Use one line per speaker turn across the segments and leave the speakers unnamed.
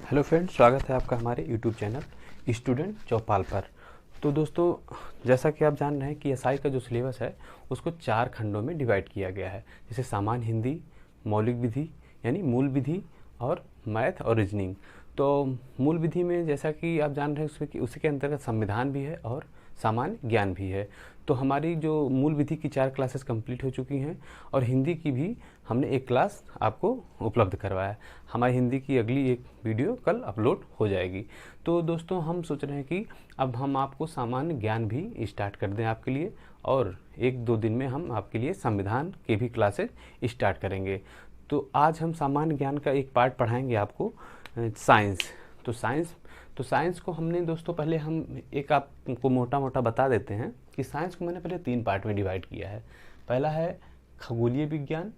Hello friends, स्वागत है आपका हमारे यूट्यूब चैनल स्टूडेंट चौपाल पर। तो दोस्तों, जैसा कि आप जान रहे हैं कि एसआई का जो सिलेबस है उसको 4 खंडों में डिवाइड किया गया है, जैसे सामान्य हिंदी, मौलिक विधि यानी मूल विधि और मैथ और रीजनिंग। तो मूल विधि में जैसा कि आप जान रहे हैं उसमें कि उसी के अंतर्गत संविधान भी है और सामान्य ज्ञान भी है। तो हमारी जो मूल विधि की 4 क्लासेस कंप्लीट हो चुकी हैं और हिंदी की भी हमने एक क्लास आपको उपलब्ध करवाया। हमारी हिंदी की अगली एक वीडियो कल अपलोड हो जाएगी। तो दोस्तों, हम सोच रहे हैं कि अब हम आपको सामान्य ज्ञान भी स्टार्ट कर दें आपके लिए, और 1-2 दिन में हम आपके लिए संविधान के भी क्लासेस स्टार्ट करेंगे। तो आज हम सामान्य ज्ञान का एक पार्ट पढ़ाएंगे आपको, साइंस। तो साइंस को हमने दोस्तों पहले हम एक आपको मोटा मोटा बता देते हैं कि साइंस को मैंने पहले 3 पार्ट में डिवाइड किया है। पहला है खगोलीय विज्ञान,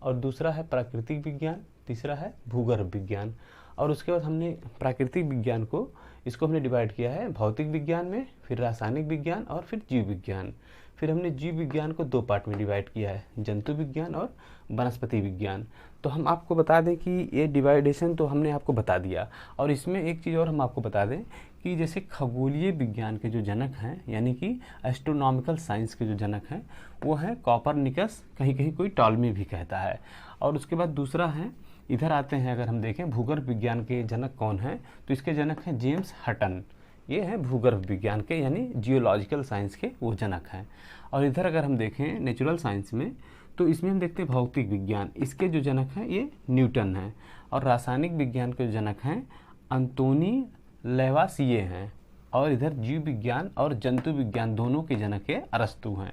और दूसरा है प्राकृतिक विज्ञान, तीसरा है भूगर्भ विज्ञान। और उसके बाद हमने प्राकृतिक विज्ञान को इसको हमने डिवाइड किया है भौतिक विज्ञान में, फिर रासायनिक विज्ञान और फिर जीव विज्ञान। फिर हमने जीव विज्ञान को 2 पार्ट में डिवाइड किया है, जंतु विज्ञान और वनस्पति विज्ञान। तो हम आपको बता दें कि ये डिवाइडेशन तो हमने आपको बता दिया। और इसमें एक चीज़ और हम आपको बता दें कि जैसे खगोलीय विज्ञान के जो जनक हैं, यानी कि एस्ट्रोनॉमिकल साइंस के जो जनक हैं, वो हैं कॉपरनिकस, कहीं कहीं कोई टॉलमी भी कहता है। और उसके बाद दूसरा है, इधर आते हैं, अगर हम देखें भूगर्भ विज्ञान के जनक कौन हैं, तो इसके जनक हैं जेम्स हटन। ये हैं भूगर्भ विज्ञान के यानी जियोलॉजिकल साइंस के वो जनक हैं। और इधर अगर हम देखें नेचुरल साइंस में, तो इसमें हम देखते हैं भौतिक विज्ञान, इसके जो जनक हैं ये न्यूटन हैं। और रासायनिक विज्ञान के जो जनक हैं अंतोनी लेवासिए हैं। और इधर जीव विज्ञान और जंतु विज्ञान दोनों के जनक ये अरस्तु हैं।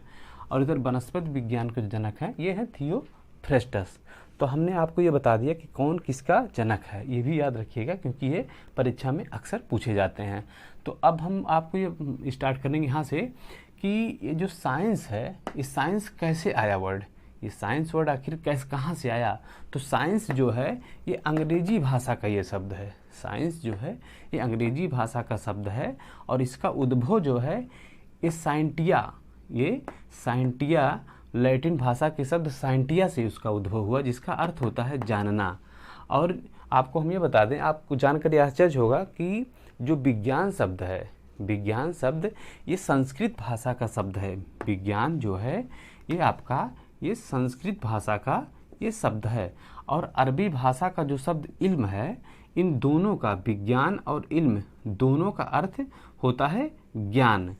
और इधर वनस्पति विज्ञान के जो जनक हैं ये हैं थियोफ्रेस्टस। तो हमने आपको ये बता दिया कि कौन किसका जनक है, ये भी याद रखिएगा क्योंकि ये परीक्षा में अक्सर पूछे जाते हैं। तो अब हम आपको ये स्टार्ट करेंगे यहाँ से कि ये जो साइंस है, ये साइंस कैसे आया वर्ड, ये साइंस वर्ड आखिर कैसे कहाँ से आया। तो साइंस जो है ये अंग्रेजी भाषा का ये शब्द है। साइंस जो है ये अंग्रेजी भाषा का शब्द है, और इसका उद्भव जो है ये साइंटिया लैटिन भाषा के शब्द साइंटिया से उसका उद्भव हुआ, जिसका अर्थ होता है जानना। और आपको हम ये बता दें, आपको जानकर आश्चर्य होगा कि जो विज्ञान शब्द है, विज्ञान शब्द ये संस्कृत भाषा का शब्द है। विज्ञान जो है ये आपका ये संस्कृत भाषा का ये शब्द है। और अरबी भाषा का जो शब्द इल्म है, इन दोनों का, विज्ञान और इल्म दोनों का अर्थ होता है ज्ञान।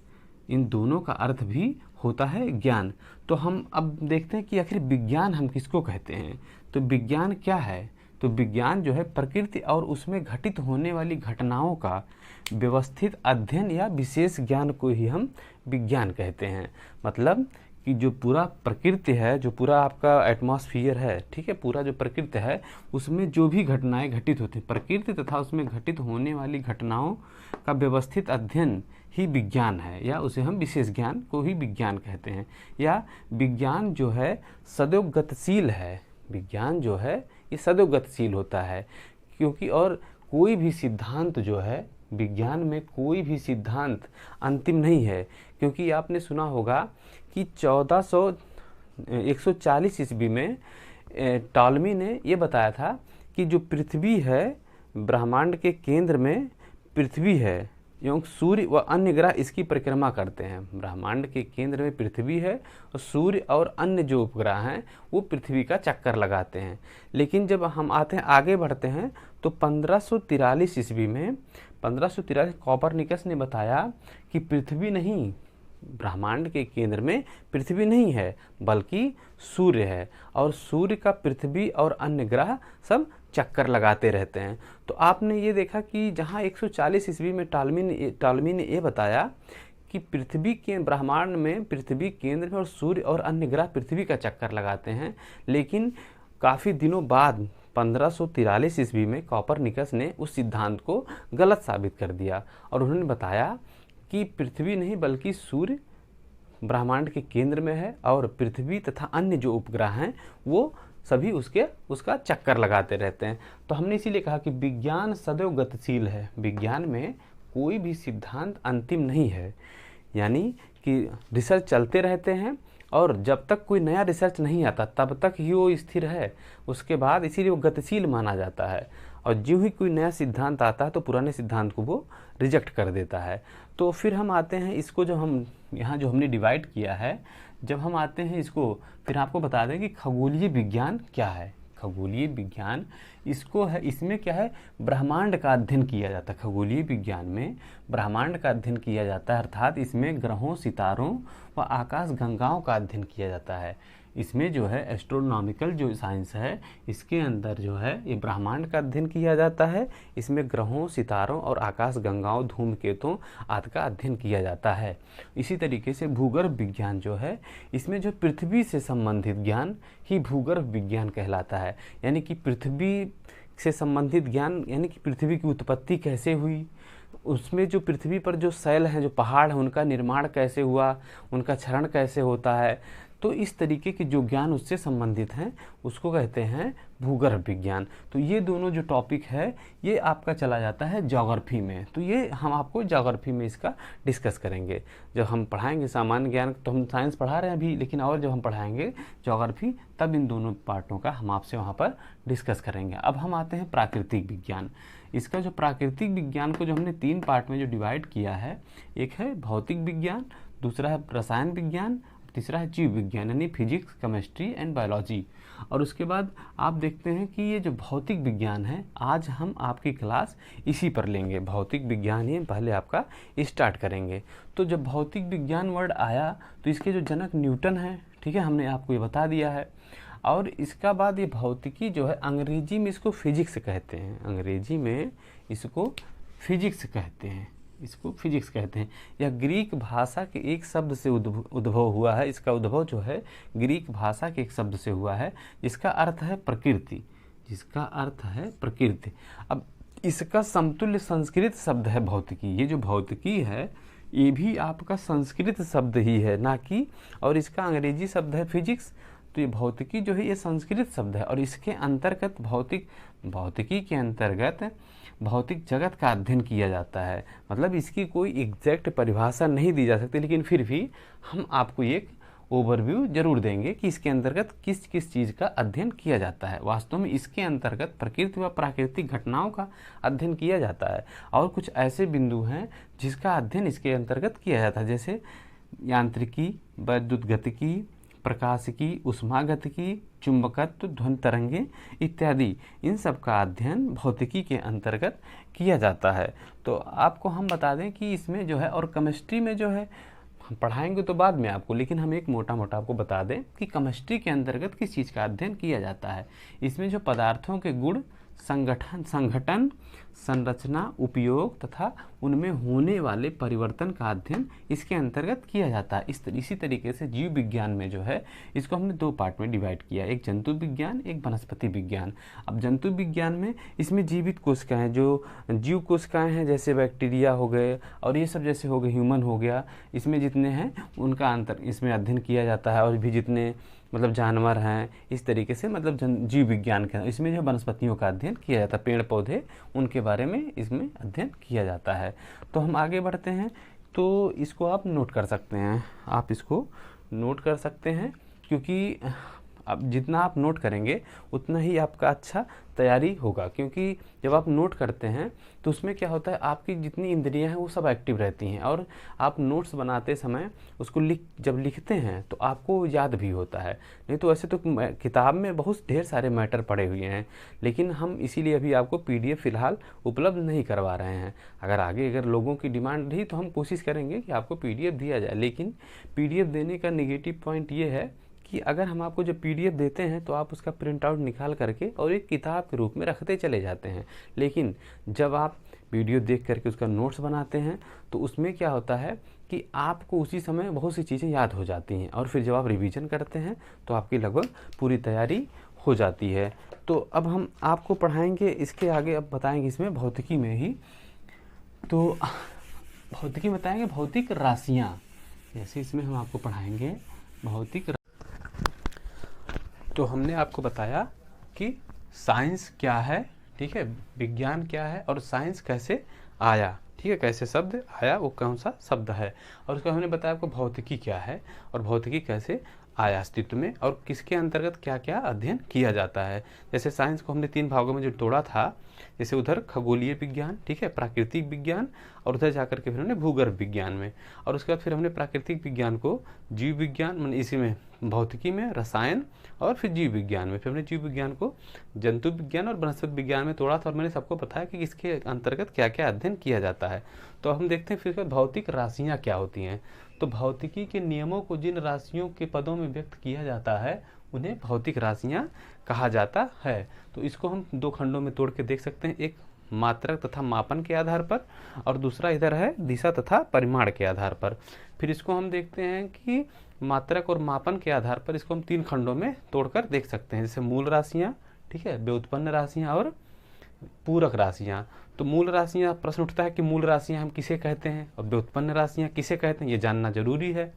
इन दोनों का अर्थ भी होता है ज्ञान। तो हम अब देखते हैं कि आखिर विज्ञान हम किसको कहते हैं। तो विज्ञान क्या है? तो विज्ञान जो है प्रकृति और उसमें घटित होने वाली घटनाओं का व्यवस्थित अध्ययन या विशेष ज्ञान को ही हम विज्ञान कहते हैं। मतलब कि जो पूरा प्रकृति है, जो पूरा आपका एटमॉस्फियर है, ठीक है, पूरा जो प्रकृति है उसमें जो भी घटनाएं घटित होती हैं, प्रकृति तथा उसमें घटित होने वाली घटनाओं का व्यवस्थित अध्ययन ही विज्ञान है, या उसे हम विशेष ज्ञान को ही विज्ञान कहते हैं। या विज्ञान जो है सदैव गतिशील है। विज्ञान जो है ये सदैव गतिशील होता है, क्योंकि और कोई भी सिद्धांत जो है, विज्ञान में कोई भी सिद्धांत अंतिम नहीं है। क्योंकि आपने सुना होगा कि 140 ईस्वी में टॉलमी ने ये बताया था कि जो पृथ्वी है, ब्रह्मांड के केंद्र में पृथ्वी है एवं सूर्य व अन्य ग्रह इसकी परिक्रमा करते हैं। ब्रह्मांड के केंद्र में पृथ्वी है और सूर्य और अन्य जो उपग्रह हैं वो पृथ्वी का चक्कर लगाते हैं। लेकिन जब हम आते हैं, आगे बढ़ते हैं, तो 1543 ईस्वी में 1543 कॉपरनिकस ने बताया कि पृथ्वी नहीं, ब्रह्मांड के केंद्र में पृथ्वी नहीं है बल्कि सूर्य है, और सूर्य का पृथ्वी और अन्य ग्रह सब चक्कर लगाते रहते हैं। तो आपने ये देखा कि जहाँ 140 ईस्वी में टॉलमी ने ये बताया कि पृथ्वी के ब्रह्मांड में पृथ्वी केंद्र में और सूर्य और अन्य ग्रह पृथ्वी का चक्कर लगाते हैं, लेकिन काफ़ी दिनों बाद 1543 ईस्वी में कॉपरनिकस ने उस सिद्धांत को गलत साबित कर दिया, और उन्होंने बताया कि पृथ्वी नहीं बल्कि सूर्य ब्रह्मांड के केंद्र में है, और पृथ्वी तथा अन्य जो उपग्रह हैं वो सभी उसका चक्कर लगाते रहते हैं। तो हमने इसीलिए कहा कि विज्ञान सदैव गतिशील है। विज्ञान में कोई भी सिद्धांत अंतिम नहीं है, यानी कि रिसर्च चलते रहते हैं और जब तक कोई नया रिसर्च नहीं आता तब तक ही वो स्थिर है, उसके बाद इसीलिए वो गतिशील माना जाता है। और जो ही कोई नया सिद्धांत आता है तो पुराने सिद्धांत को वो रिजेक्ट कर देता है। तो फिर हम आते हैं इसको, जो हम यहाँ जो हमने डिवाइड किया है, जब हम आते हैं इसको, फिर आपको बता दें कि खगोलीय विज्ञान क्या है। खगोलीय विज्ञान इसको है, इसमें क्या है, ब्रह्मांड का अध्ययन किया जाता है। खगोलीय विज्ञान में ब्रह्मांड का अध्ययन किया जाता है, अर्थात इसमें ग्रहों, सितारों व आकाश गंगाओं का अध्ययन किया जाता है। इसमें जो है एस्ट्रोनॉमिकल जो साइंस है, इसके अंदर जो है ये ब्रह्मांड का अध्ययन किया जाता है। इसमें ग्रहों, सितारों और आकाश गंगाओं, धूमकेतुओं आदि का अध्ययन किया जाता है। इसी तरीके से भूगर्भ विज्ञान जो है, इसमें जो पृथ्वी से संबंधित ज्ञान ही भूगर्भ विज्ञान कहलाता है। यानी कि पृथ्वी से संबंधित ज्ञान, यानी कि पृथ्वी की उत्पत्ति कैसे हुई, उसमें जो पृथ्वी पर जो शैल हैं, जो पहाड़ हैं, उनका निर्माण कैसे हुआ, उनका क्षरण कैसे होता है, तो इस तरीके के जो ज्ञान उससे संबंधित हैं उसको कहते हैं भूगर्भ विज्ञान। तो ये दोनों जो टॉपिक है ये आपका चला जाता है ज्योग्राफी में। तो ये हम आपको ज्योग्राफी में इसका डिस्कस करेंगे। जब हम पढ़ाएंगे सामान्य ज्ञान, तो हम साइंस पढ़ा रहे हैं अभी, लेकिन और जब हम पढ़ाएंगे ज्योग्राफी, तब इन दोनों पार्टों का हम आपसे वहाँ पर डिस्कस करेंगे। अब हम आते हैं प्राकृतिक विज्ञान। इसका जो प्राकृतिक विज्ञान को जो हमने 3 पार्ट में जो डिवाइड किया है, एक है भौतिक विज्ञान, दूसरा है रसायन विज्ञान, तीसरा है जीव विज्ञान, यानी फिजिक्स, केमिस्ट्री एंड बायोलॉजी। और उसके बाद आप देखते हैं कि ये जो भौतिक विज्ञान है, आज हम आपकी क्लास इसी पर लेंगे। भौतिक विज्ञान ही पहले आपका स्टार्ट करेंगे। तो जब भौतिक विज्ञान वर्ड आया तो इसके जो जनक न्यूटन है, ठीक है, हमने आपको ये बता दिया है। और इसका बाद ये भौतिकी जो है, अंग्रेजी में इसको फिजिक्स कहते हैं, अंग्रेजी में इसको फिजिक्स कहते हैं, इसको फिजिक्स कहते हैं। यह ग्रीक भाषा के एक शब्द से उद्भव हुआ है। इसका उद्भव जो है ग्रीक भाषा के एक शब्द से हुआ है, जिसका अर्थ है प्रकृति, जिसका अर्थ है प्रकृति। अब इसका समतुल्य संस्कृत शब्द है भौतिकी। ये जो भौतिकी है ये भी आपका संस्कृत शब्द ही है, ना कि, और इसका अंग्रेजी शब्द है फिजिक्स। तो ये भौतिकी जो है ये संस्कृत शब्द है, और इसके अंतर्गत भौतिकी के अंतर्गत भौतिक जगत का अध्ययन किया जाता है। मतलब इसकी कोई एग्जैक्ट परिभाषा नहीं दी जा सकती, लेकिन फिर भी हम आपको एक ओवरव्यू जरूर देंगे कि इसके अंतर्गत किस किस चीज़ का अध्ययन किया जाता है। वास्तव में इसके अंतर्गत प्रकृति व प्राकृतिक घटनाओं का अध्ययन किया जाता है, और कुछ ऐसे बिंदु हैं जिसका अध्ययन इसके अंतर्गत किया जाता है, जैसे यांत्रिकी, वैद्युत गतिकी, प्रकाशिकी, उष्मागतिकी, चुंबकत्व, ध्वनि तरंगे इत्यादि, इन सब का अध्ययन भौतिकी के अंतर्गत किया जाता है। तो आपको हम बता दें कि इसमें जो है, और केमिस्ट्री में जो है हम पढ़ाएंगे तो बाद में आपको, लेकिन हम एक मोटा मोटा आपको बता दें कि केमिस्ट्री के अंतर्गत किस चीज़ का अध्ययन किया जाता है। इसमें जो पदार्थों के गुण, संगठन, संरचना, उपयोग तथा उनमें होने वाले परिवर्तन का अध्ययन इसके अंतर्गत किया जाता है। इसी तरीके से जीव विज्ञान में जो है इसको हमने 2 पार्ट में डिवाइड किया, एक जंतु विज्ञान, एक वनस्पति विज्ञान। अब जंतु विज्ञान में इसमें जीवित कोशिकाएं, जो जीव कोशिकाएं हैं, जैसे बैक्टीरिया हो गए और ये सब जैसे हो गए, ह्यूमन हो गया, इसमें जितने हैं उनका इसमें अध्ययन किया जाता है। और भी जितने मतलब जानवर हैं, इस तरीके से मतलब जीव विज्ञान के इसमें जो वनस्पतियों का अध्ययन किया जाता है, पेड़ पौधे, उनके बारे में इसमें अध्ययन किया जाता है। तो हम आगे बढ़ते हैं। तो इसको आप नोट कर सकते हैं, आप इसको नोट कर सकते हैं, क्योंकि अब जितना आप नोट करेंगे उतना ही आपका अच्छा तैयारी होगा। क्योंकि जब आप नोट करते हैं तो उसमें क्या होता है, आपकी जितनी इंद्रियां हैं वो सब एक्टिव रहती हैं, और आप नोट्स बनाते समय उसको जब लिखते हैं तो आपको याद भी होता है। नहीं तो ऐसे तो किताब में बहुत ढेर सारे मैटर पड़े हुए हैं, लेकिन हम इसीलिए अभी आपको PDF फ़िलहाल उपलब्ध नहीं करवा रहे हैं। अगर लोगों की डिमांड रही तो हम कोशिश करेंगे कि आपको PDF दिया जाए, लेकिन PDF देने का नेगेटिव पॉइंट ये है कि अगर हम आपको जो PDF देते हैं तो आप उसका प्रिंट आउट निकाल करके और एक किताब के रूप में रखते चले जाते हैं, लेकिन जब आप वीडियो देख करके उसका नोट्स बनाते हैं तो उसमें क्या होता है कि आपको उसी समय बहुत सी चीज़ें याद हो जाती हैं, और फिर जब आप रिवीजन करते हैं तो आपकी लगभग पूरी तैयारी हो जाती है। तो अब हम आपको पढ़ाएंगे इसके आगे, अब बताएंगे इसमें भौतिकी में ही, तो भौतिकी बताएंगे भौतिक राशियाँ, जैसे इसमें हम आपको पढ़ाएंगे भौतिक। तो हमने आपको बताया कि साइंस क्या है, ठीक है, विज्ञान क्या है, और साइंस कैसे आया, ठीक है, कैसे शब्द आया, वो कौन सा शब्द है, और उसको हमने बताया आपको भौतिकी क्या है और भौतिकी कैसे आया अस्तित्व में और किसके अंतर्गत क्या क्या अध्ययन किया जाता है। जैसे साइंस को हमने 3 भागों में जो तोड़ा था, जैसे उधर खगोलीय विज्ञान, ठीक है, प्राकृतिक विज्ञान, और उधर जाकर के फिर हमने भूगर्भ विज्ञान में, और उसके बाद फिर हमने प्राकृतिक विज्ञान को जीव विज्ञान मतलब इसी में भौतिकी में, रसायन और फिर जीव विज्ञान में, फिर हमने जीव विज्ञान को जंतु विज्ञान और वनस्पति विज्ञान में तोड़ा था और मैंने सबको बताया कि इसके अंतर्गत क्या क्या अध्ययन किया जाता है। तो हम देखते हैं फिर भौतिक राशियाँ क्या होती हैं। तो भौतिकी के नियमों को जिन राशियों के पदों में व्यक्त किया जाता है उन्हें भौतिक राशियाँ कहा जाता है। तो इसको हम 2 खंडों में तोड़ के देख सकते हैं, एक मात्रक तथा मापन के आधार पर और दूसरा इधर है दिशा तथा परिमाण के आधार पर। फिर इसको हम देखते हैं कि मात्रक और मापन के आधार पर इसको हम 3 खंडों में तोड़कर देख सकते हैं, जैसे मूल राशियाँ, ठीक है, व्युत्पन्न राशियाँ और पूरक राशियाँ। तो मूल राशियाँ, प्रश्न उठता है कि मूल राशियाँ हम किसे कहते हैं और व्युत्पन्न राशियाँ किसे कहते हैं, ये जानना जरूरी है।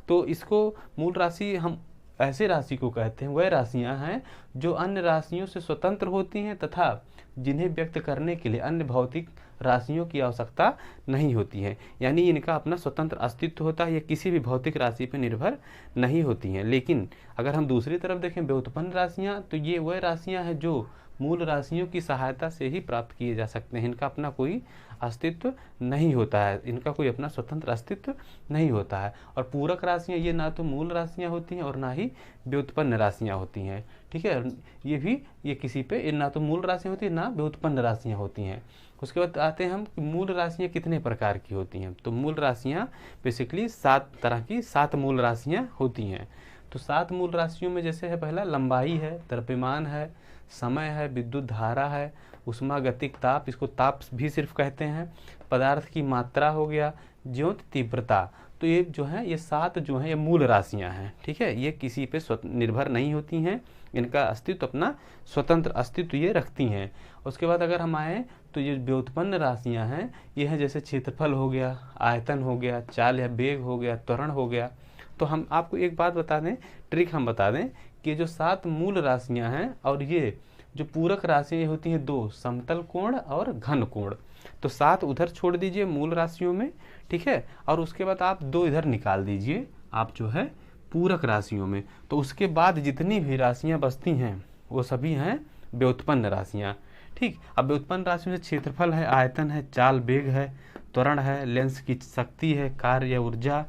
तो इसको मूल राशि हम ऐसे राशि को कहते हैं, वह राशियाँ हैं जो अन्य राशियों से स्वतंत्र होती हैं तथा जिन्हें व्यक्त करने के लिए अन्य भौतिक राशियों की आवश्यकता नहीं होती है, यानी इनका अपना स्वतंत्र अस्तित्व होता है, ये किसी भी भौतिक राशि पर निर्भर नहीं होती हैं। लेकिन अगर हम दूसरी तरफ देखें व्युत्पन्न राशियाँ, तो ये वह राशियाँ हैं जो मूल राशियों की सहायता से ही प्राप्त किए जा सकते हैं, इनका अपना कोई अस्तित्व नहीं होता है, इनका कोई अपना स्वतंत्र अस्तित्व नहीं होता है। और पूरक राशियाँ ये ना तो मूल राशियाँ होती हैं और ना ही व्युत्पन्न राशियाँ होती हैं, ठीक है, ये किसी पे ना तो मूल राशियाँ होती हैं ना व्युत्पन्न राशियाँ होती हैं। उसके बाद आते हैं हम कि मूल राशियाँ कितने प्रकार की होती हैं। तो मूल राशियाँ बेसिकली 7 तरह की 7 मूल राशियाँ होती हैं। तो 7 मूल राशियों में जैसे है पहला लंबाई है, द्रव्यमान है, समय है, विद्युत धारा है, उष्मागतिक ताप, इसको ताप भी सिर्फ कहते हैं, पदार्थ की मात्रा हो गया, ज्योति तीव्रता। तो ये जो है ये 7 जो है ये मूल राशियां हैं, ठीक है, ये किसी पे निर्भर नहीं होती हैं, इनका अस्तित्व अपना स्वतंत्र अस्तित्व ये रखती हैं। उसके बाद अगर हम आए तो ये व्युत्पन्न राशियां हैं, ये हैं जैसे क्षेत्रफल हो गया, आयतन हो गया, चाल या वेग हो गया, त्वरण हो गया। तो हम आपको एक बात बता दें, ट्रिक हम बता दें कि जो 7 मूल राशियां हैं और ये जो पूरक राशियां होती हैं 2, समतल कोण और घन कोण। तो 7 उधर छोड़ दीजिए मूल राशियों में, ठीक है, और उसके बाद आप 2 इधर निकाल दीजिए आप जो है पूरक राशियों में। तो उसके बाद जितनी भी राशियां बचती हैं वो सभी हैं व्युत्पन्न राशियां, ठीक। अब व्युत्पन्न राशियों से क्षेत्रफल है, आयतन है, चाल वेग है, त्वरण है, लेंस की शक्ति है, कार्य या ऊर्जा,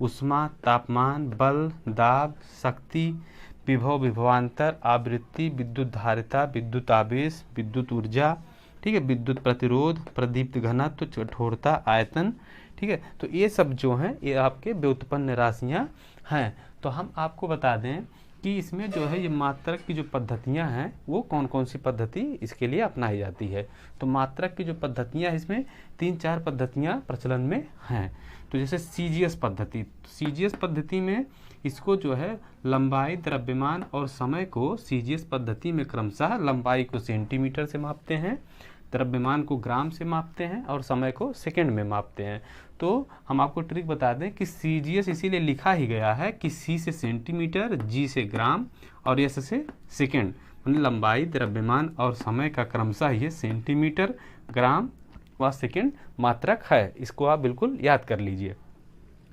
उष्मा, तापमान, बल, दाब, शक्ति, विभव, विभवांतर, आवृत्ति, विद्युत धारिता, विद्युत आवेश, विद्युत ऊर्जा, ठीक है, विद्युत प्रतिरोध, प्रदीप्त घनत्व, कठोरता, आयतन, ठीक है। तो ये सब जो हैं ये आपके व्युत्पन्न राशियां हैं। तो हम आपको बता दें कि इसमें जो है ये मात्रक की जो पद्धतियां हैं वो कौन कौन सी पद्धति इसके लिए अपनाई जाती है। तो मात्रक की जो पद्धतियां हैं इसमें 3-4 पद्धतियां प्रचलन में हैं। तो जैसे सीजीएस पद्धति, सीजीएस पद्धति में इसको जो है लंबाई, द्रव्यमान और समय को सीजीएस पद्धति में क्रमशः लंबाई को सेंटीमीटर से मापते हैं, द्रव्यमान को ग्राम से मापते हैं और समय को सेकंड में मापते हैं। तो हम आपको ट्रिक बता दें कि सीजीएस इसीलिए लिखा ही गया है कि सी से सेंटीमीटर, जी से ग्राम और एस से सेकंड, मतलब लंबाई, द्रव्यमान और समय का क्रमशः ये सेंटीमीटर, ग्राम व सेकंड मात्रक है। इसको आप बिल्कुल याद कर लीजिए।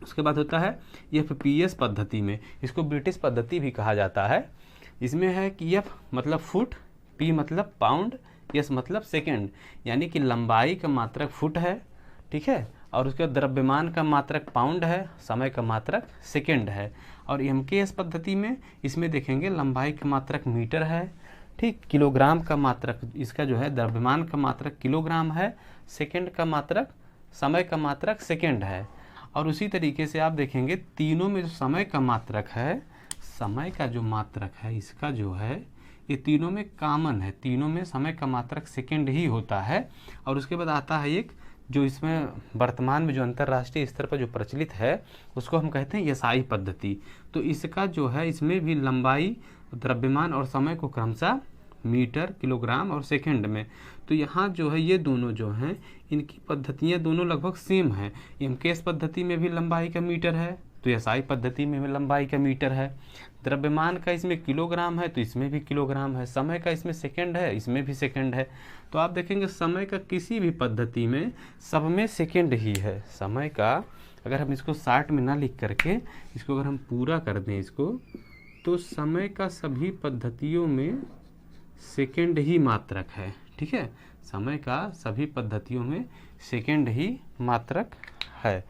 उसके बाद होता है एफपीएस पद्धति में, इसको ब्रिटिश पद्धति भी कहा जाता है। इसमें है कि एफ मतलब फुट, पी मतलब पाउंड, एस मतलब सेकंड, यानी कि लंबाई का मात्रक फुट है, ठीक है, और उसके द्रव्यमान का मात्रक पाउंड है, समय का मात्रक सेकंड है। और एमकेएस पद्धति में इसमें देखेंगे लंबाई का मात्रक मीटर है, ठीक, किलोग्राम का मात्रक इसका जो है द्रव्यमान का मात्रक किलोग्राम है, सेकंड का मात्रक, समय का मात्रक सेकंड है। और उसी तरीके से आप देखेंगे तीनों में जो समय का मात्रक है, समय का जो मात्रक है इसका जो है ये तीनों में कॉमन है, तीनों में समय का मात्रक सेकंड ही होता है। और उसके बाद आता है एक जो इसमें वर्तमान में जो अंतर्राष्ट्रीय स्तर पर जो प्रचलित है उसको हम कहते हैं एसआई पद्धति। तो इसका जो है इसमें भी लंबाई, द्रव्यमान और समय को क्रमशः मीटर, किलोग्राम और सेकंड में। तो यहाँ जो है ये दोनों जो हैं इनकी पद्धतियाँ दोनों लगभग सेम हैं। एमकेएस पद्धति में भी लंबाई का मीटर है तो एसआई पद्धति में भी लंबाई का मीटर है। द्रव्यमान का इसमें किलोग्राम है तो इसमें भी किलोग्राम है। समय का इसमें सेकंड है, इसमें भी सेकंड है। तो आप देखेंगे समय का किसी भी पद्धति में सब में सेकंड ही है। समय का अगर हम इसको 60 में ना लिख करके इसको अगर हम पूरा कर दें इसको, तो समय का सभी पद्धतियों में सेकेंड ही मात्रक है। ठीक है, समय का सभी पद्धतियों में सेकेंड ही मात्रक है।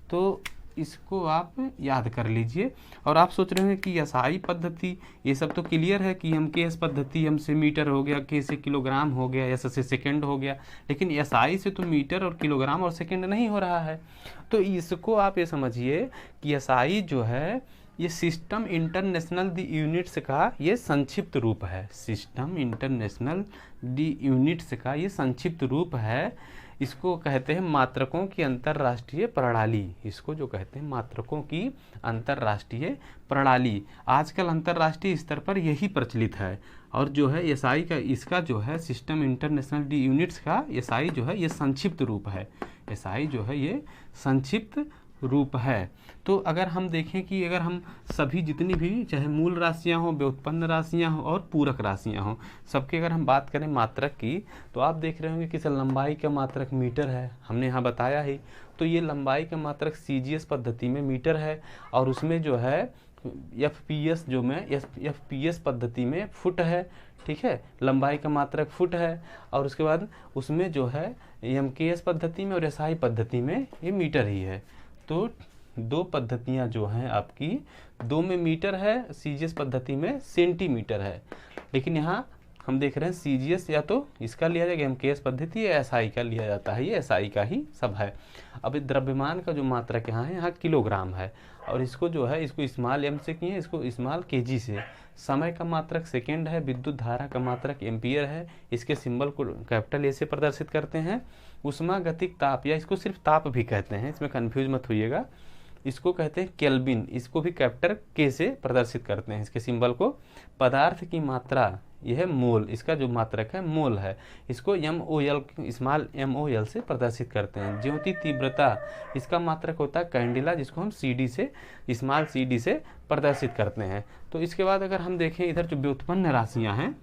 तो इसको आप याद कर लीजिए। और आप सोच रहे हैं कि एसआई पद्धति, ये सब तो क्लियर है कि एम के एस पद्धति, एम से मीटर हो गया, के से किलोग्राम हो गया, एस से सेकंड हो गया, लेकिन एसआई से तो मीटर और किलोग्राम और सेकंड नहीं हो रहा है। तो इसको आप ये समझिए कि एसआई जो है ये सिस्टम इंटरनेशनल दी यूनिट्स का ये संक्षिप्त रूप है। सिस्टम इंटरनेशनल दी यूनिट्स का ये संक्षिप्त रूप है। इसको कहते हैं मात्रकों की अंतर्राष्ट्रीय प्रणाली। इसको जो कहते हैं मात्रकों की अंतर्राष्ट्रीय प्रणाली, आजकल अंतर्राष्ट्रीय स्तर पर यही प्रचलित है। और जो है एसआई का, इसका जो है सिस्टम इंटरनेशनल दी यूनिट्स का एसआई जो है ये संक्षिप्त रूप है। एसआई जो है ये संक्षिप्त रूप है। तो अगर हम देखें कि अगर हम सभी जितनी भी चाहे मूल राशियां हो, व्युत्पन्न राशियां हो और पूरक राशियां हो, सबके अगर हम बात करें मात्रक की, तो आप देख रहे होंगे कि लंबाई का मात्रक मीटर है, हमने यहाँ बताया ही। तो ये लंबाई का मात्रक सीजीएस पद्धति में मीटर है, और उसमें जो है एफपीएस जो में एफपीएस पद्धति में फुट है। ठीक है, लंबाई का मात्रक फुट है। और उसके बाद उसमें जो है एमकेएस पद्धति में और एसआई पद्धति में ये मीटर ही है। तो दो पद्धतियां जो हैं आपकी, दो में मीटर है, सीजीएस पद्धति में सेंटीमीटर है। लेकिन यहाँ हम देख रहे हैं सीजीएस या तो इसका लिया जाएगा एमकेएस पद्धति, या एसआई का लिया जाता है, ये एसआई का ही सब है। अब द्रव्यमान का जो मात्रक यहाँ है, यहाँ किलोग्राम है, और इसको जो है इसको स्मॉल एम से किए, इसको स्मॉल केजी से। समय का मात्रक सेकेंड है, विद्युत धारा का मात्रक एम्पियर है, इसके सिंबल को कैपिटल ए से प्रदर्शित करते हैं। उष्मागतिक ताप, या इसको सिर्फ ताप भी कहते हैं, इसमें कन्फ्यूज मत होइएगा, इसको कहते हैं केल्विन, इसको भी कैपिटल के से प्रदर्शित करते हैं, इसके सिंबल को। पदार्थ की मात्रा, यह मोल, इसका जो मात्रक है मोल है, इसको MOL स्मॉल MOL से प्रदर्शित करते हैं। ज्योति तीव्रता, इसका मात्रक होता है कैंडिला, जिसको हम CD से स्मॉल CD से प्रदर्शित करते हैं। तो इसके बाद अगर हम देखें इधर जो व्युत्पन्न राशियां हैं,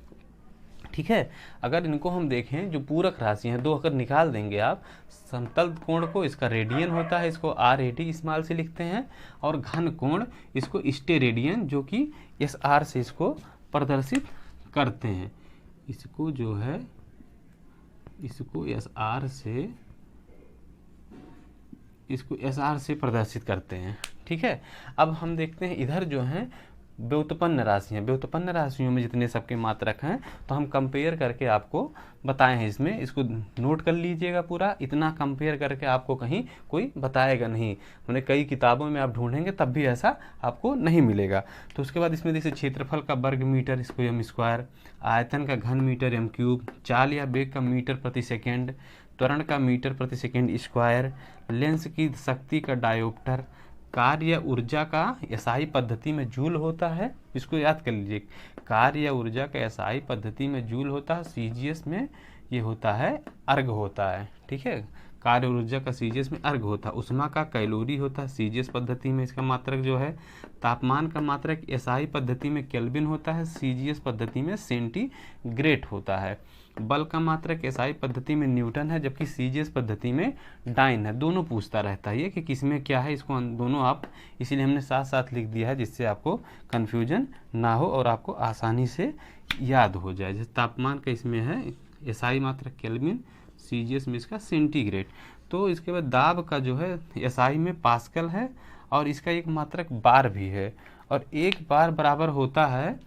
ठीक है, अगर इनको हम देखें जो पूरक राशि हैं, दो अगर निकाल देंगे आप, समतल कोण को इसका रेडियन होता है, इसको RAD स्मॉल से लिखते हैं, और घन कोण इसको स्टेरेडियन, जो कि SR से इसको प्रदर्शित करते हैं। इसको जो है इसको SR से प्रदर्शित करते हैं। ठीक है, अब हम देखते हैं इधर जो है व्युत्पन्न राशियाँ, व्युत्पन्न राशियों में जितने सबके मात्रक हैं, तो हम कंपेयर करके आपको बताए हैं इसमें, इसको नोट कर लीजिएगा पूरा। इतना कंपेयर करके आपको कहीं कोई बताएगा नहीं, मैंने कई किताबों में आप ढूंढेंगे तब भी ऐसा आपको नहीं मिलेगा। तो उसके बाद इसमें जैसे क्षेत्रफल का वर्ग मीटर, इसको एम स्क्वायर, आयतन का घन मीटर एम क्यूब, चाल या वेग का मीटर प्रति सेकेंड, त्वरण का मीटर प्रति सेकेंड स्क्वायर, लेंस की शक्ति का डायोप्टर, कार्य या ऊर्जा का एसआई पद्धति में जूल होता है, इसको याद कर लीजिए, कार्य या ऊर्जा का एसआई पद्धति में जूल होता है, सीजीएस में ये होता है अर्घ होता है। ठीक है, कार्य ऊर्जा का सीजीएस में अर्घ होता है। उष्मा का कैलोरी होता है सीजीएस पद्धति में, इसका मात्रक जो है। तापमान का मात्रक एसआई पद्धति में केल्विन होता है, सीजीएस पद्धति में सेंटीग्रेड होता है। बल का मात्रक एसआई पद्धति में न्यूटन है, जबकि सीजीएस पद्धति में डाइन है। दोनों पूछता रहता है ये कि किसमें क्या है, इसको दोनों आप, इसीलिए हमने साथ साथ लिख दिया है, जिससे आपको कन्फ्यूजन ना हो और आपको आसानी से याद हो जाए। जैसे तापमान का इसमें है एसआई मात्रक केल्विन, सीजीएस में इसका सेंटीग्रेड। तो इसके बाद दाब का जो है एसआई में पास्कल है, और इसका एक मात्रक बार भी है, और एक बार बराबर होता है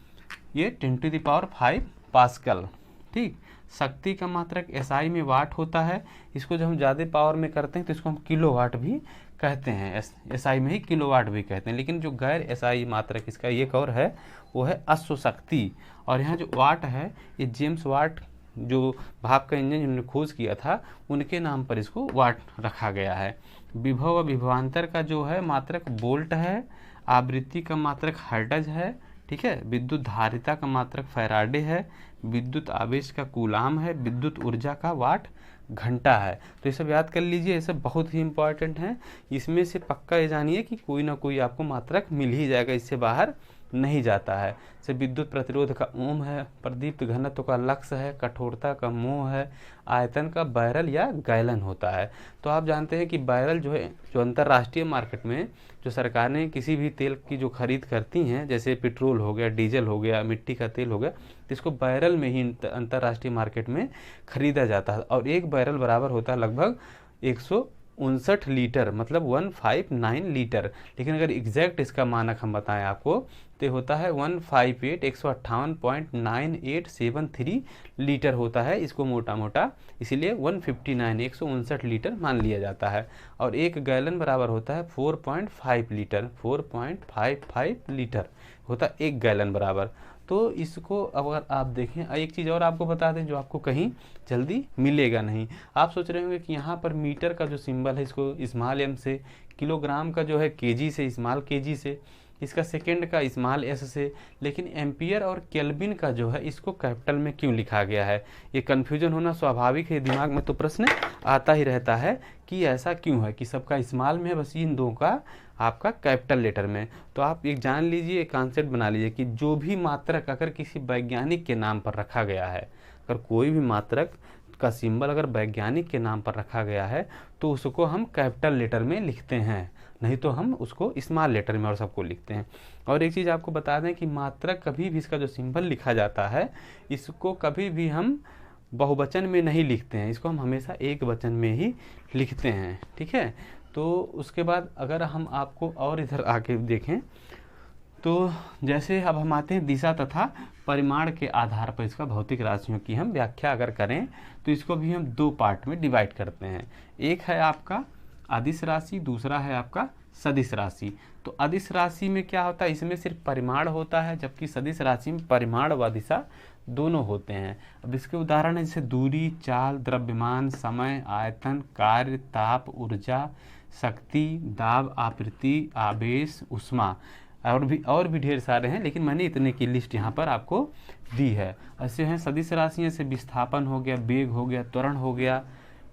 ये 10⁵ पास्कल। ठीक, शक्ति का मात्रक एसआई में वाट होता है, इसको जब हम ज़्यादा पावर में करते हैं तो इसको हम किलोवाट भी कहते हैं, एसआई में ही किलोवाट भी कहते हैं। लेकिन जो गैर एसआई मात्रक इसका एक और है, वो है अश्व शक्ति। और यहाँ जो वाट है, ये जेम्स वाट जो भाप का इंजन जिन्होंने खोज किया था, उनके नाम पर इसको वाट रखा गया है। विभव व विभवांतर का जो है मात्रक वोल्ट है, आवृत्ति का मात्रक हर्ट्ज है। ठीक है, विद्युत धारिता का मात्रक फैराडे है, विद्युत आवेश का कूलाम है, विद्युत ऊर्जा का वाट घंटा है। तो ये सब याद कर लीजिए, ये सब बहुत ही इंपॉर्टेंट हैं। इसमें से पक्का ये जानिए कि कोई ना कोई आपको मात्रक मिल ही जाएगा, इससे बाहर नहीं जाता है। जैसे विद्युत प्रतिरोध का ओम है, प्रदीप्त घनत्व का लक्स है, कठोरता का मोह है, आयतन का बैरल या गैलन होता है। तो आप जानते हैं कि बैरल जो है, जो अंतर्राष्ट्रीय मार्केट में जो सरकारें किसी भी तेल की जो खरीद करती हैं, जैसे पेट्रोल हो गया, डीजल हो गया, मिट्टी का तेल हो गया, तो इसको बैरल में ही अंतर्राष्ट्रीय मार्केट में खरीदा जाता है। और एक बैरल बराबर होता है लगभग 159 लीटर, मतलब 159 लीटर। लेकिन अगर एग्जैक्ट इसका मानक हम बताएं आपको तो होता है 158 लीटर होता है इसको मोटा मोटा, इसीलिए 159 लीटर मान लिया जाता है। और एक गैलन बराबर होता है 4.5 लीटर, 4.55 लीटर होता है एक गैलन बराबर। तो इसको अगर आप देखें, एक चीज़ और आपको बता दें जो आपको कहीं जल्दी मिलेगा नहीं। आप सोच रहे होंगे कि यहाँ पर मीटर का जो सिंबल है इसको स्मॉल एम से, किलोग्राम का जो है केजी से, स्मॉल केजी से, इसका सेकंड का स्मॉल एस से, लेकिन एम्पियर और केल्विन का जो है इसको कैपिटल में क्यों लिखा गया है। ये कन्फ्यूजन होना स्वाभाविक है, दिमाग में तो प्रश्न आता ही रहता है कि ऐसा क्यों है कि सबका स्मॉल में है, बस इन दो का आपका कैपिटल लेटर में। तो आप एक जान लीजिए, एक कॉन्सेप्ट बना लीजिए कि जो भी मात्रक अगर किसी वैज्ञानिक के नाम पर रखा गया है, अगर कोई भी मात्रक का सिंबल अगर वैज्ञानिक के नाम पर रखा गया है तो उसको हम कैपिटल लेटर में लिखते हैं, नहीं तो हम उसको स्मॉल लेटर में और सबको लिखते हैं। और एक चीज़ आपको बता दें कि मात्रक कभी भी इसका जो सिंबल लिखा जाता है इसको कभी भी हम बहुवचन में नहीं लिखते हैं, इसको हम हमेशा एक वचन में ही लिखते हैं, ठीक है। तो उसके बाद अगर हम आपको और इधर आके देखें तो जैसे अब हम आते हैं दिशा तथा परिमाण के आधार पर इसका भौतिक राशियों की हम व्याख्या अगर करें तो इसको भी हम दो पार्ट में डिवाइड करते हैं। एक है आपका अदिश राशि, दूसरा है आपका सदिश राशि। तो अदिश राशि में क्या होता है, इसमें सिर्फ परिमाण होता है, जबकि सदिश राशि में परिमाण व दिशा दोनों होते हैं। अब इसके उदाहरण है जैसे दूरी, चाल, द्रव्यमान, समय, आयतन, कार्य, ताप, ऊर्जा, शक्ति, दाब, आवृत्ति, आवेश, ऊष्मा, और भी ढेर सारे हैं, लेकिन मैंने इतने की लिस्ट यहाँ पर आपको दी है। ऐसे हैं सदिश राशियाँ से विस्थापन हो गया, वेग हो गया, त्वरण हो गया,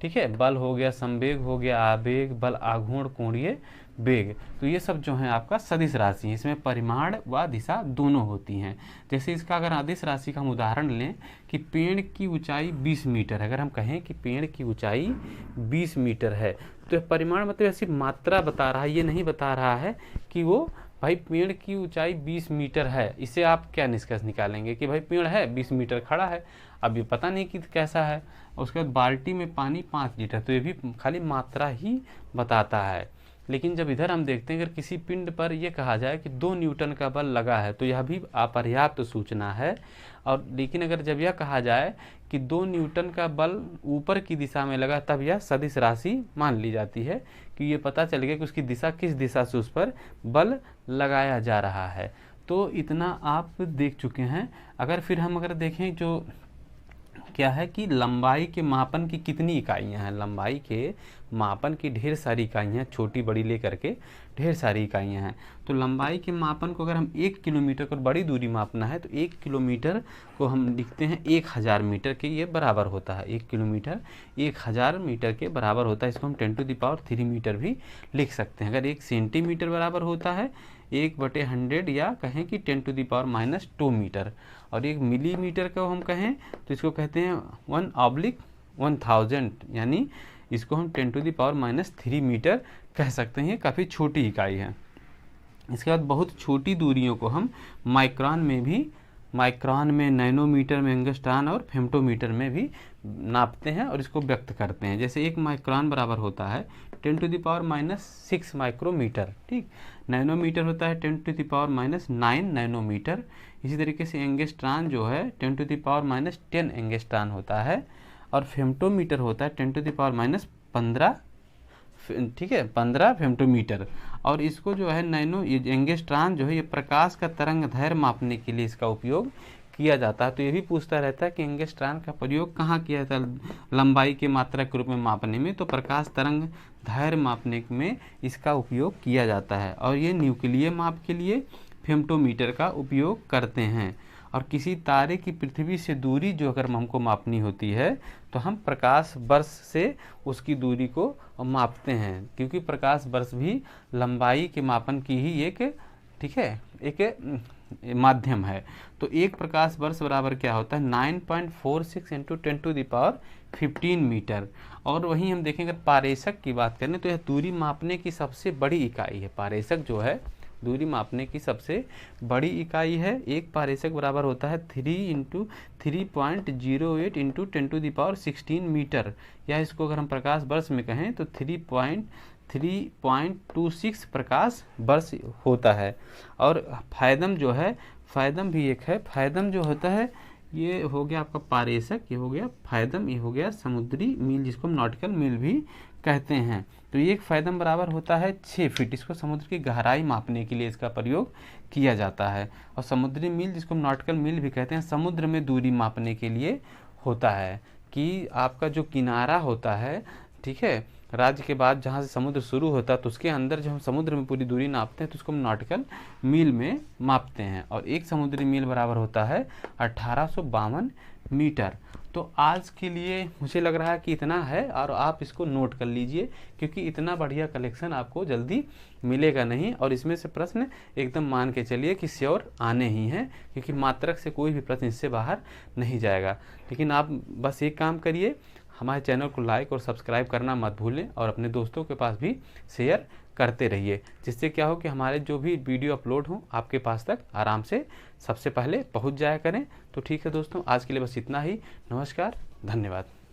ठीक है, बल हो गया, संवेग हो गया, आवेग, बल, आघूर्ण, कोणीय वेग। तो ये सब जो है आपका सदिश राशि है, इसमें परिमाण व दिशा दोनों होती हैं। जैसे इसका अगर अदिश राशि का हम उदाहरण लें कि पेड़ की ऊंचाई 20 मीटर है, अगर हम कहें कि पेड़ की ऊंचाई 20 मीटर है तो परिमाण मतलब ऐसी मात्रा बता रहा है, ये नहीं बता रहा है कि वो भाई पेड़ की ऊंचाई 20 मीटर है। इससे आप क्या निष्कर्ष निकालेंगे कि भाई पेड़ है 20 मीटर खड़ा है, अब ये पता नहीं कि कैसा है। उसके बाद बाल्टी में पानी 5 लीटर, तो ये भी खाली मात्रा ही बताता है। लेकिन जब इधर हम देखते हैं अगर किसी पिंड पर यह कहा जाए कि 2 न्यूटन का बल लगा है तो यह भी अपर्याप्त सूचना है। और लेकिन अगर जब यह कहा जाए कि 2 न्यूटन का बल ऊपर की दिशा में लगा तब यह सदिश राशि मान ली जाती है कि ये पता चल गया कि उसकी दिशा किस दिशा से उस पर बल लगाया जा रहा है। तो इतना आप देख चुके हैं। अगर फिर हम अगर देखें जो क्या है कि लंबाई के मापन की कितनी इकाइयां हैं, लंबाई के मापन की ढेर सारी इकाइयां, छोटी बड़ी लेकर के ढेर सारी इकाइयां हैं। तो लंबाई के मापन को अगर हम 1 किलोमीटर को बड़ी दूरी मापना है तो 1 किलोमीटर को हम लिखते हैं 1000 मीटर के ये बराबर होता है। 1 किलोमीटर 1000 मीटर के बराबर होता है। इसको हम 10⁻³ मीटर भी लिख सकते हैं। अगर 1 सेंटीमीटर बराबर होता है 1/100 या कहें कि 10⁻² मीटर। और 1 मिलीमीटर का हम कहें तो इसको कहते हैं 1/1000, यानी इसको हम 10⁻³ मीटर कह सकते हैं। काफ़ी छोटी इकाई है। इसके बाद बहुत छोटी दूरियों को हम माइक्रोन में, नैनोमीटर में, एंगस्ट्रॉन और फेम्टोमीटर में भी नापते हैं और इसको व्यक्त करते हैं। जैसे 1 माइक्रोन बराबर होता है 10⁻⁶ माइक्रोमीटर, ठीक। नैनोमीटर होता है 10⁻⁹ नैनोमीटर। इसी तरीके से एंगस्ट्रॉन जो है 10⁻10 एंगस्ट्रॉन होता है। और फेम्टोमीटर होता है 10⁻15, ठीक है, 15 फेम्टोमीटर। और इसको जो है एंगस्ट्रॉन जो है ये प्रकाश का तरंग दैर्घ्य मापने के लिए इसका उपयोग किया जाता है। तो ये भी पूछता रहता है कि एंगस्ट्रॉन का प्रयोग कहाँ किया जाता है लंबाई के मात्रा के रूप में मापने में, तो प्रकाश तरंग दैर्घ्य मापने में इसका उपयोग किया जाता है। और ये न्यूक्लियर माप के लिए फेम्टोमीटर का उपयोग करते हैं। और किसी तारे की पृथ्वी से दूरी जो अगर हमको मापनी होती है तो हम प्रकाश वर्ष से उसकी दूरी को मापते हैं, क्योंकि प्रकाश वर्ष भी लंबाई के मापन की ही एक, ठीक है, एक माध्यम है। तो एक प्रकाश वर्ष बराबर क्या होता है 9.46 इंटू 10⁻15 मीटर। और वहीं हम देखें अगर पारेषक की बात करें तो यह दूरी मापने की सबसे बड़ी इकाई है। पारेषक जो है दूरी मापने की सबसे बड़ी इकाई है। एक पारेषक बराबर होता है 3.08 इंटू 10⁻16 मीटर, या इसको अगर हम प्रकाश वर्ष में कहें तो 3.26 प्रकाश वर्ष होता है। और फायदम जो है, फायदम भी एक है। फायदम जो होता है ये हो गया आपका पारेषक, ये हो गया फायदम, ये हो गया समुद्री मील जिसको हम नॉटिकल मील भी कहते हैं। तो ये एक फायदम बराबर होता है 6 फीट। इसको समुद्र की गहराई मापने के लिए इसका प्रयोग किया जाता है। और समुद्री मील जिसको हम नॉटिकल मील भी कहते हैं समुद्र में दूरी मापने के लिए होता है कि आपका जो किनारा होता है, ठीक है, राज्य के बाद जहाँ से समुद्र शुरू होता है तो उसके अंदर जब हम समुद्र में पूरी दूरी नापते हैं तो उसको हम नॉटिकल मील में मापते हैं। और एक समुद्री मील बराबर होता है 1852 मीटर। तो आज के लिए मुझे लग रहा है कि इतना है, और आप इसको नोट कर लीजिए क्योंकि इतना बढ़िया कलेक्शन आपको जल्दी मिलेगा नहीं। और इसमें से प्रश्न एकदम मान के चलिए कि श्योर आने ही हैं, क्योंकि मात्रक से कोई भी प्रश्न इससे बाहर नहीं जाएगा। लेकिन आप बस एक काम करिए, हमारे चैनल को लाइक और सब्सक्राइब करना मत भूलें और अपने दोस्तों के पास भी शेयर करते रहिए, जिससे क्या हो कि हमारे जो भी वीडियो अपलोड हों आपके पास तक आराम से सबसे पहले पहुंच जाया करें। तो ठीक है दोस्तों, आज के लिए बस इतना ही। नमस्कार, धन्यवाद।